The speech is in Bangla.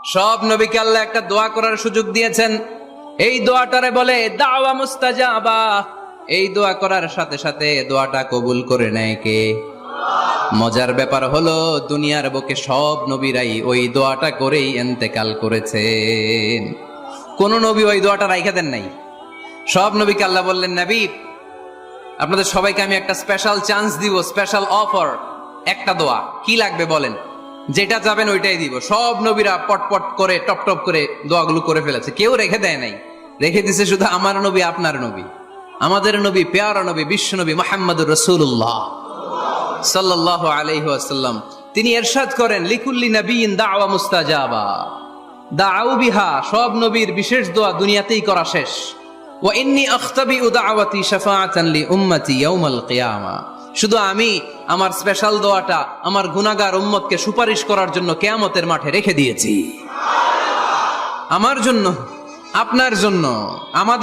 সব নবীকে আল্লাহ একটা দোয়া করার সুযোগ দিয়েছেন। এই দোয়াটারে বলে দাওয়া মুস্তাজাবা। এই দোয়া করার সাথে সাথে দোয়াটা কবুল করে নেয় কে? মজার ব্যাপার হলো দুনিয়ার বুকে সব নবীরাই ওই দোয়াটা করেই ইন্তেকাল করেছেন। কোন নবী ওই দোয়াটা রাইখা দেন নাই। সব নবীকে আল্লাহ বললেন, নবী আপনাদের সবাইকে আমি একটা স্পেশাল চান্স দিব, স্পেশাল অফার। একটা দোয়া কি লাগবে বলেন, যেটা যাবেন ওইটাই দিব। সব নবীরা পটপট করে টপ টপ করে দোয়াগুলো করে ফেলেছে, কেউ রেখে দেয় নাই। রেখে দিছে শুধু আমার নবী, আপনার নবী, আমাদের নবী, পেয়ারা নবী, বিশ্ব নবী মুহাম্মদুর রাসূলুল্লাহ সাল্লাল্লাহু আলাইহি ওয়াসাল্লাম। তিনি ইরশাদ করেন, লিকুল্লি নাবিয়্যিন দাওয়া মুস্তাজাবা দাউ বিহা। সব নবীর বিশেষ দোয়া দুনিয়াতেই করা শেষ। ওয়া ইন্নী আখতাবিউ দাওয়াতি শাফাআতান লি উম্মতি ইয়াউমাল কিয়ামা। শুধু আমি আমার স্পেশাল দোয়াটা আমার গুনাহগার উম্মতকে সুপারিশ করার জন্য কিয়ামতের মাঠে রেখে দিয়েছি। আমার জন্য, আপনার জন্য, আমাদের